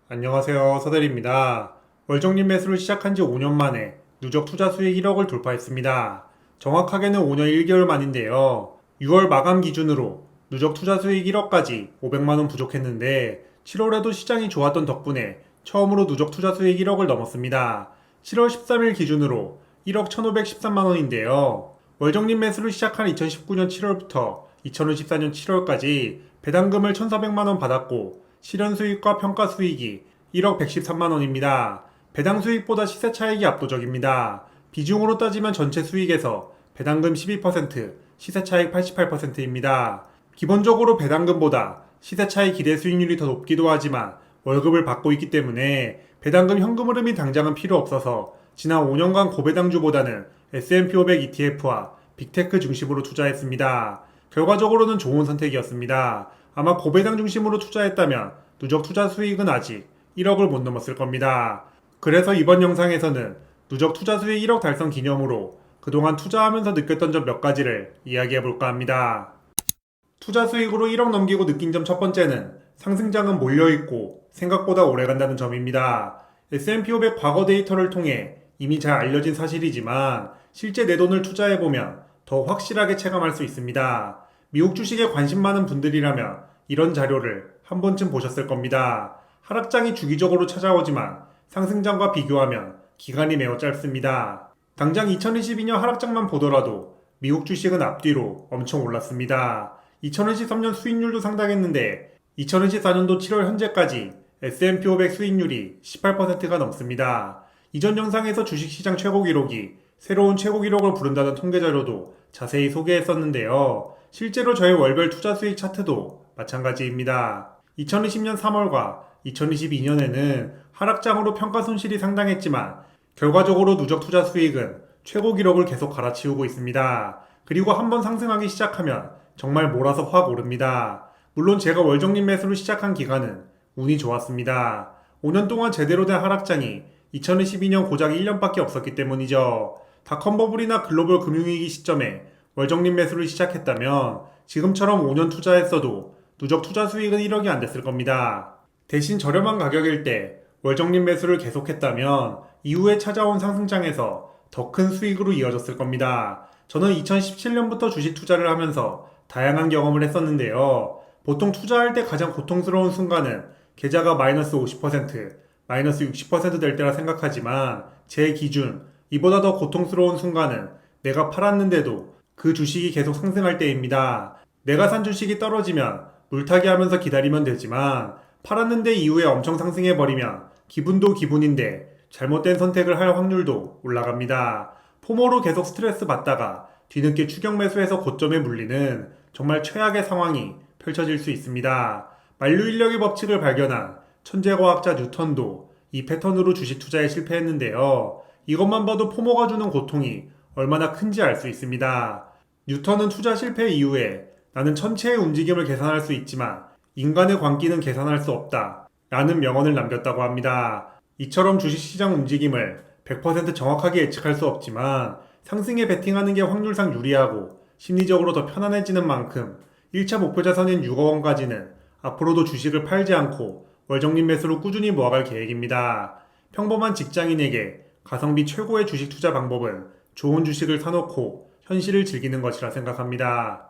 안녕하세요. 서대리입니다. 월정립 매수를 시작한 지 5년 만에 누적 투자 수익 1억을 돌파했습니다. 정확하게는 5년 1개월 만인데요. 6월 마감 기준으로 누적 투자 수익 1억까지 500만원 부족했는데 7월에도 시장이 좋았던 덕분에 처음으로 누적 투자 수익 1억을 넘었습니다. 7월 13일 기준으로 1억 1,513만원인데요. 월정립 매수를 시작한 2019년 7월부터 2024년 7월까지 배당금을 1,400만원 받았고 실현 수익과 평가 수익이 1억 113만 원입니다. 배당 수익보다 시세 차익이 압도적입니다. 비중으로 따지면 전체 수익에서 배당금 12%, 시세 차익 88%입니다. 기본적으로 배당금보다 시세 차익 기대 수익률이 더 높기도 하지만 월급을 받고 있기 때문에 배당금 현금 흐름이 당장은 필요 없어서 지난 5년간 고배당주보다는 S&P 500 ETF와 빅테크 중심으로 투자했습니다. 결과적으로는 좋은 선택이었습니다. 아마 고배당 중심으로 투자했다면 누적 투자 수익은 아직 1억을 못 넘었을 겁니다. 그래서 이번 영상에서는 누적 투자 수익 1억 달성 기념으로 그동안 투자하면서 느꼈던 점 몇 가지를 이야기해볼까 합니다. 투자 수익으로 1억 넘기고 느낀 점 첫 번째는 상승장은 몰려있고 생각보다 오래간다는 점입니다. S&P 500 과거 데이터를 통해 이미 잘 알려진 사실이지만 실제 내 돈을 투자해보면 더 확실하게 체감할 수 있습니다. 미국 주식에 관심 많은 분들이라면 이런 자료를 한 번쯤 보셨을 겁니다. 하락장이 주기적으로 찾아오지만 상승장과 비교하면 기간이 매우 짧습니다. 당장 2022년 하락장만 보더라도 미국 주식은 앞뒤로 엄청 올랐습니다. 2023년 수익률도 상당했는데 2024년도 7월 현재까지 S&P 500 수익률이 18%가 넘습니다. 이전 영상에서 주식시장 최고 기록이 새로운 최고 기록을 부른다는 통계 자료도 자세히 소개했었는데요. 실제로 저의 월별 투자 수익 차트도 마찬가지입니다. 2020년 3월과 2022년에는 하락장으로 평가 손실이 상당했지만 결과적으로 누적 투자 수익은 최고 기록을 계속 갈아치우고 있습니다. 그리고 한번 상승하기 시작하면 정말 몰아서 확 오릅니다. 물론 제가 월정립 매수를 시작한 기간은 운이 좋았습니다. 5년 동안 제대로 된 하락장이 2022년 고작 1년밖에 없었기 때문이죠. 닷컴 버블이나 글로벌 금융위기 시점에 월정립 매수를 시작했다면 지금처럼 5년 투자했어도 누적 투자 수익은 1억이 안 됐을 겁니다. 대신 저렴한 가격일 때 월정립 매수를 계속했다면 이후에 찾아온 상승장에서 더 큰 수익으로 이어졌을 겁니다. 저는 2017년부터 주식 투자를 하면서 다양한 경험을 했었는데요. 보통 투자할 때 가장 고통스러운 순간은 계좌가 마이너스 50%, 마이너스 60%될 때라 생각하지만 제 기준, 이보다 더 고통스러운 순간은 내가 팔았는데도 그 주식이 계속 상승할 때입니다. 내가 산 주식이 떨어지면 물타기 하면서 기다리면 되지만 팔았는데 이후에 엄청 상승해버리면 기분도 기분인데 잘못된 선택을 할 확률도 올라갑니다. 포모로 계속 스트레스 받다가 뒤늦게 추격 매수해서 고점에 물리는 정말 최악의 상황이 펼쳐질 수 있습니다. 만류인력의 법칙을 발견한 천재과학자 뉴턴도 이 패턴으로 주식 투자에 실패했는데요. 이것만 봐도 포모가 주는 고통이 얼마나 큰지 알 수 있습니다. 뉴턴은 투자 실패 이후에 나는 천체의 움직임을 계산할 수 있지만 인간의 광기는 계산할 수 없다 라는 명언을 남겼다고 합니다. 이처럼 주식시장 움직임을 100% 정확하게 예측할 수 없지만 상승에 베팅하는 게 확률상 유리하고 심리적으로 더 편안해지는 만큼 1차 목표 자산인 6억 원까지는 앞으로도 주식을 팔지 않고 월정립 매수로 꾸준히 모아갈 계획입니다. 평범한 직장인에게 가성비 최고의 주식 투자 방법은 좋은 주식을 사놓고 현실을 즐기는 것이라 생각합니다.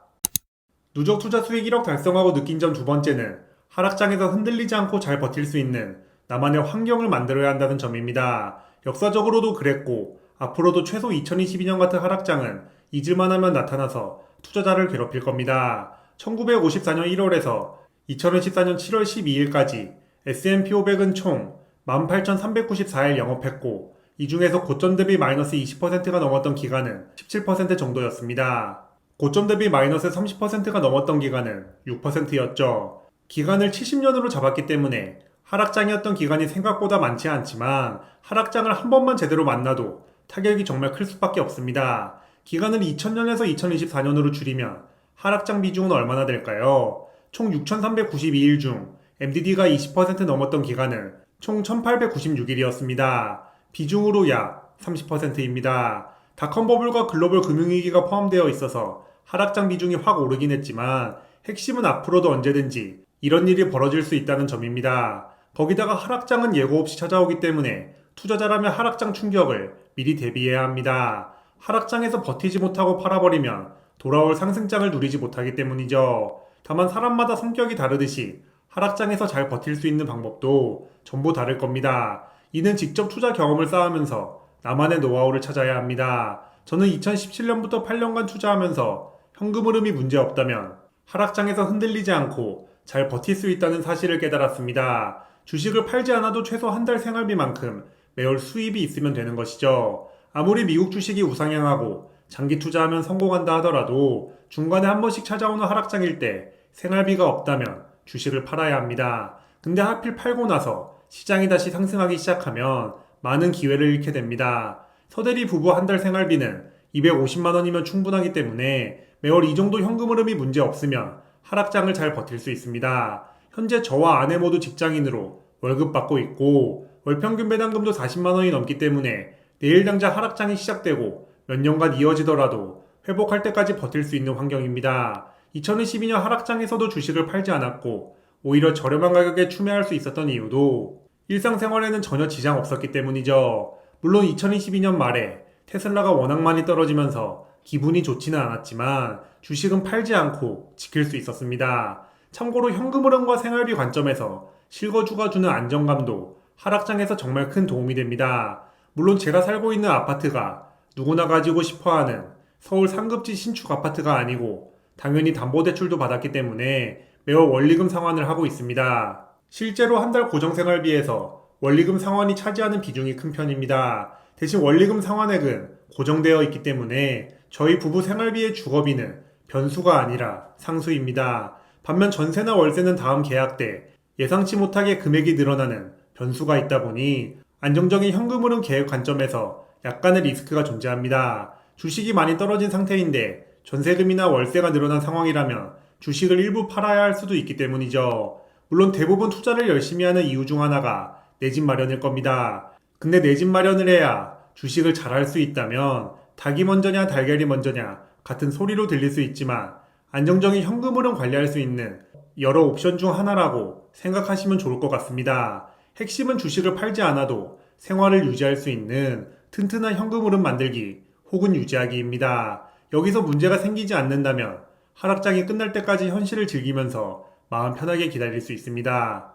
누적 투자 수익 1억 달성하고 느낀 점 두 번째는 하락장에서 흔들리지 않고 잘 버틸 수 있는 나만의 환경을 만들어야 한다는 점입니다. 역사적으로도 그랬고 앞으로도 최소 2022년 같은 하락장은 잊을만 하면 나타나서 투자자를 괴롭힐 겁니다. 1954년 1월에서 2014년 7월 12일까지 S&P 500은 총 18,394일 영업했고 이 중에서 고점 대비 마이너스 20%가 넘었던 기간은 17% 정도였습니다. 고점 대비 마이너스 30%가 넘었던 기간은 6%였죠. 기간을 70년으로 잡았기 때문에 하락장이었던 기간이 생각보다 많지 않지만 하락장을 한 번만 제대로 만나도 타격이 정말 클 수밖에 없습니다. 기간을 2000년에서 2024년으로 줄이면 하락장 비중은 얼마나 될까요? 총 6,392일 중 MDD가 20% 넘었던 기간은 총 1,896일이었습니다. 비중으로 약 30%입니다. 닷컴 버블과 글로벌 금융위기가 포함되어 있어서 하락장 비중이 확 오르긴 했지만 핵심은 앞으로도 언제든지 이런 일이 벌어질 수 있다는 점입니다. 거기다가 하락장은 예고 없이 찾아오기 때문에 투자자라면 하락장 충격을 미리 대비해야 합니다. 하락장에서 버티지 못하고 팔아버리면 돌아올 상승장을 누리지 못하기 때문이죠. 다만 사람마다 성격이 다르듯이 하락장에서 잘 버틸 수 있는 방법도 전부 다를 겁니다. 이는 직접 투자 경험을 쌓으면서 나만의 노하우를 찾아야 합니다. 저는 2017년부터 8년간 투자하면서 현금 흐름이 문제 없다면 하락장에서 흔들리지 않고 잘 버틸 수 있다는 사실을 깨달았습니다. 주식을 팔지 않아도 최소 한 달 생활비만큼 매월 수입이 있으면 되는 것이죠. 아무리 미국 주식이 우상향하고 장기 투자하면 성공한다 하더라도 중간에 한 번씩 찾아오는 하락장일 때 생활비가 없다면 주식을 팔아야 합니다. 근데 하필 팔고 나서 시장이 다시 상승하기 시작하면 많은 기회를 잃게 됩니다. 서대리 부부 한 달 생활비는 250만 원이면 충분하기 때문에 매월 이 정도 현금 흐름이 문제 없으면 하락장을 잘 버틸 수 있습니다. 현재 저와 아내 모두 직장인으로 월급 받고 있고 월평균 배당금도 40만 원이 넘기 때문에 내일 당장 하락장이 시작되고 몇 년간 이어지더라도 회복할 때까지 버틸 수 있는 환경입니다. 2022년 하락장에서도 주식을 팔지 않았고 오히려 저렴한 가격에 추매할 수 있었던 이유도 일상생활에는 전혀 지장 없었기 때문이죠. 물론 2022년 말에 테슬라가 워낙 많이 떨어지면서 기분이 좋지는 않았지만 주식은 팔지 않고 지킬 수 있었습니다. 참고로 현금 흐름과 생활비 관점에서 실거주가 주는 안정감도 하락장에서 정말 큰 도움이 됩니다. 물론 제가 살고 있는 아파트가 누구나 가지고 싶어하는 서울 상급지 신축 아파트가 아니고 당연히 담보대출도 받았기 때문에 매월 원리금 상환을 하고 있습니다. 실제로 한 달 고정생활비에서 원리금 상환이 차지하는 비중이 큰 편입니다. 대신 원리금 상환액은 고정되어 있기 때문에 저희 부부 생활비의 주거비는 변수가 아니라 상수입니다. 반면 전세나 월세는 다음 계약 때 예상치 못하게 금액이 늘어나는 변수가 있다 보니 안정적인 현금 흐름 계획 관점에서 약간의 리스크가 존재합니다. 주식이 많이 떨어진 상태인데 전세금이나 월세가 늘어난 상황이라면 주식을 일부 팔아야 할 수도 있기 때문이죠. 물론 대부분 투자를 열심히 하는 이유 중 하나가 내 집 마련일 겁니다. 근데 내 집 마련을 해야 주식을 잘할 수 있다면 닭이 먼저냐 달걀이 먼저냐 같은 소리로 들릴 수 있지만 안정적인 현금 흐름 관리할 수 있는 여러 옵션 중 하나라고 생각하시면 좋을 것 같습니다. 핵심은 주식을 팔지 않아도 생활을 유지할 수 있는 튼튼한 현금 흐름 만들기 혹은 유지하기입니다. 여기서 문제가 생기지 않는다면 하락장이 끝날 때까지 현실을 즐기면서 마음 편하게 기다릴 수 있습니다.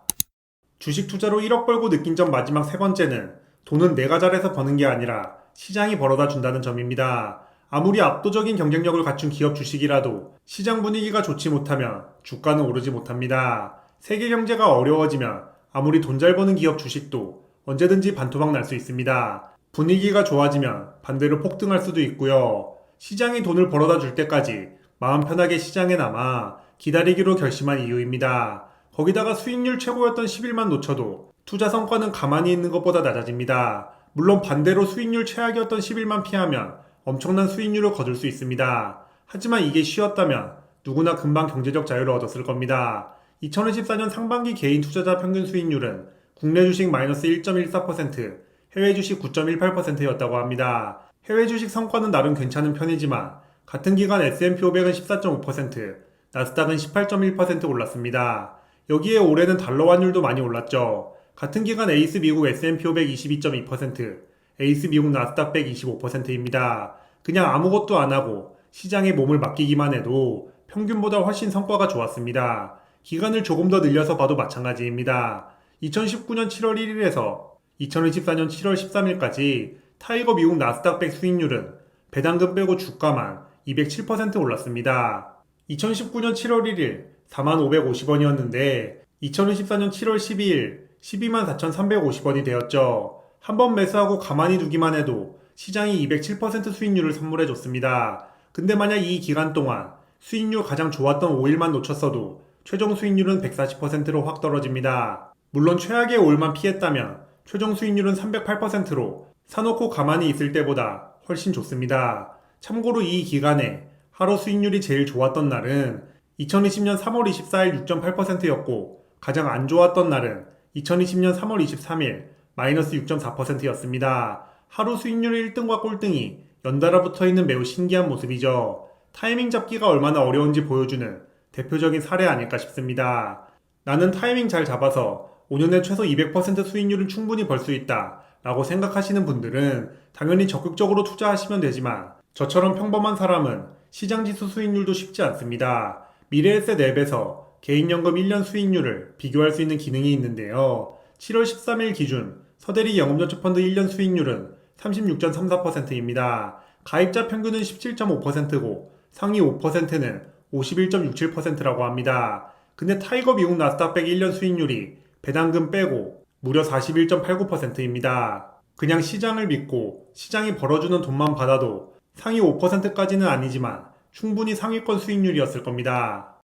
주식 투자로 1억 벌고 느낀 점 마지막 세 번째는 돈은 내가 잘해서 버는 게 아니라 시장이 벌어다 준다는 점입니다. 아무리 압도적인 경쟁력을 갖춘 기업 주식이라도 시장 분위기가 좋지 못하면 주가는 오르지 못합니다. 세계 경제가 어려워지면 아무리 돈 잘 버는 기업 주식도 언제든지 반토막 날 수 있습니다. 분위기가 좋아지면 반대로 폭등할 수도 있고요. 시장이 돈을 벌어다 줄 때까지 마음 편하게 시장에 남아 기다리기로 결심한 이유입니다. 거기다가 수익률 최고였던 10일만 놓쳐도 투자 성과는 가만히 있는 것보다 낮아집니다. 물론 반대로 수익률 최악이었던 10일만 피하면 엄청난 수익률을 거둘 수 있습니다. 하지만 이게 쉬웠다면 누구나 금방 경제적 자유를 얻었을 겁니다. 2024년 상반기 개인 투자자 평균 수익률은 국내 주식 마이너스 1.14%, 해외 주식 9.18%였다고 합니다. 해외 주식 성과는 나름 괜찮은 편이지만 같은 기간 S&P 500은 14.5%, 나스닥은 18.1% 올랐습니다. 여기에 올해는 달러 환율도 많이 올랐죠. 같은 기간 에이스 미국 S&P 500 22.2%, 에이스 미국 나스닥 125%입니다. 그냥 아무것도 안 하고 시장에 몸을 맡기기만 해도 평균보다 훨씬 성과가 좋았습니다. 기간을 조금 더 늘려서 봐도 마찬가지입니다. 2019년 7월 1일에서 2024년 7월 13일까지 타이거 미국 나스닥 100 수익률은 배당금 빼고 주가만 207% 올랐습니다. 2019년 7월 1일 4550원이었는데 2024년 7월 12일 124,350원이 되었죠. 한번 매수하고 가만히 두기만 해도 시장이 207% 수익률을 선물해줬습니다. 근데 만약 이 기간 동안 수익률 가장 좋았던 5일만 놓쳤어도 최종 수익률은 140%로 확 떨어집니다. 물론 최악의 5일만 피했다면 최종 수익률은 308%로 사놓고 가만히 있을 때보다 훨씬 좋습니다. 참고로 이 기간에 하루 수익률이 제일 좋았던 날은 2020년 3월 24일 6.8%였고 가장 안 좋았던 날은 2020년 3월 23일 마이너스 6.4%였습니다. 하루 수익률 1등과 꼴등이 연달아 붙어있는 매우 신기한 모습이죠. 타이밍 잡기가 얼마나 어려운지 보여주는 대표적인 사례 아닐까 싶습니다. 나는 타이밍 잘 잡아서 5년에 최소 200% 수익률은 충분히 벌 수 있다 라고 생각하시는 분들은 당연히 적극적으로 투자하시면 되지만 저처럼 평범한 사람은 시장지수 수익률도 쉽지 않습니다. 미래에셋 앱에서 개인연금 1년 수익률을 비교할 수 있는 기능이 있는데요. 7월 13일 기준 서대리 영업저축펀드 1년 수익률은 36.34%입니다. 가입자 평균은 17.5%고 상위 5%는 51.67%라고 합니다. 근데 타이거 미국 나스닥백 1년 수익률이 배당금 빼고 무려 41.89%입니다. 그냥 시장을 믿고 시장이 벌어주는 돈만 받아도 상위 5%까지는 아니지만 충분히 상위권 수익률이었을 겁니다.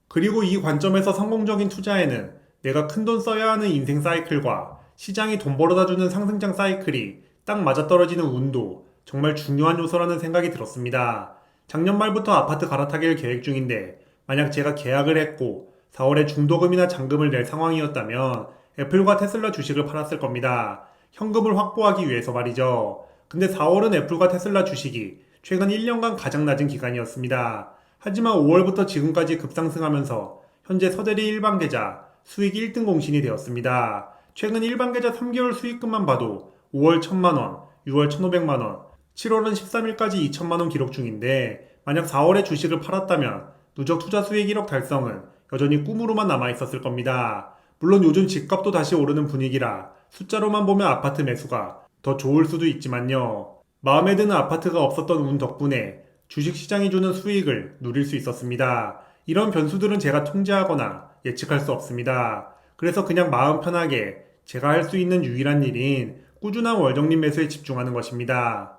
그리고 이 관점에서 성공적인 투자에는 내가 큰돈 써야 하는 인생 사이클과 시장이 돈 벌어다 주는 상승장 사이클이 딱 맞아떨어지는 운도 정말 중요한 요소라는 생각이 들었습니다. 작년 말부터 아파트 갈아타기를 계획 중인데 만약 제가 계약을 했고 4월에 중도금이나 잔금을 낼 상황이었다면 애플과 테슬라 주식을 팔았을 겁니다. 현금을 확보하기 위해서 말이죠. 근데 4월은 애플과 테슬라 주식이 최근 1년간 가장 낮은 기간이었습니다. 하지만 5월부터 지금까지 급상승하면서 현재 서대리 일반 계좌 수익 1등 공신이 되었습니다. 최근 일반 계좌 3개월 수익금만 봐도 5월 1000만원, 6월 1500만원, 7월은 13일까지 2000만원 기록 중인데 만약 4월에 주식을 팔았다면 누적 투자 수익 1억 달성은 여전히 꿈으로만 남아있었을 겁니다. 물론 요즘 집값도 다시 오르는 분위기라 숫자로만 보면 아파트 매수가 더 좋을 수도 있지만요. 마음에 드는 아파트가 없었던 운 덕분에 주식시장이 주는 수익을 누릴 수 있었습니다. 이런 변수들은 제가 통제하거나 예측할 수 없습니다. 그래서 그냥 마음 편하게 제가 할 수 있는 유일한 일인 꾸준한 월정립 매수에 집중하는 것입니다.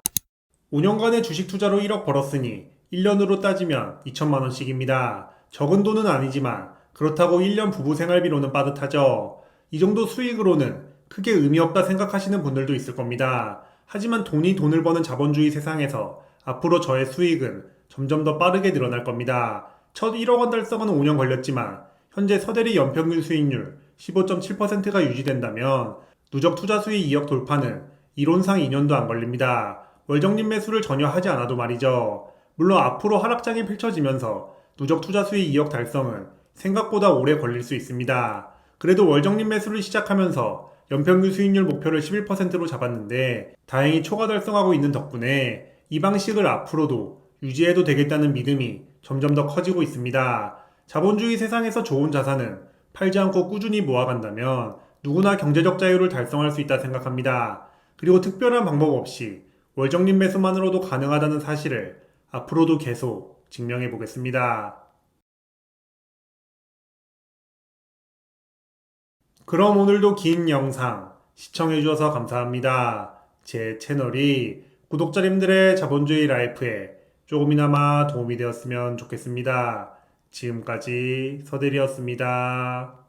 5년간의 주식 투자로 1억 벌었으니 1년으로 따지면 2천만 원씩입니다. 적은 돈은 아니지만 그렇다고 1년 부부 생활비로는 빠듯하죠. 이 정도 수익으로는 크게 의미 없다 생각하시는 분들도 있을 겁니다. 하지만 돈이 돈을 버는 자본주의 세상에서 앞으로 저의 수익은 점점 더 빠르게 늘어날 겁니다. 첫 1억 원 달성은 5년 걸렸지만 현재 서대리 연평균 수익률 15.7%가 유지된다면 누적 투자 수익 2억 돌파는 이론상 2년도 안 걸립니다. 월정립 매수를 전혀 하지 않아도 말이죠. 물론 앞으로 하락장이 펼쳐지면서 누적 투자 수익 2억 달성은 생각보다 오래 걸릴 수 있습니다. 그래도 월정립 매수를 시작하면서 연평균 수익률 목표를 11%로 잡았는데 다행히 초과 달성하고 있는 덕분에 이 방식을 앞으로도 유지해도 되겠다는 믿음이 점점 더 커지고 있습니다. 자본주의 세상에서 좋은 자산은 팔지 않고 꾸준히 모아간다면 누구나 경제적 자유를 달성할 수 있다 생각합니다. 그리고 특별한 방법 없이 월정립 매수만으로도 가능하다는 사실을 앞으로도 계속 증명해 보겠습니다. 그럼 오늘도 긴 영상 시청해주셔서 감사합니다. 제 채널이 구독자님들의 자본주의 라이프에 조금이나마 도움이 되었으면 좋겠습니다. 지금까지 서대리였습니다.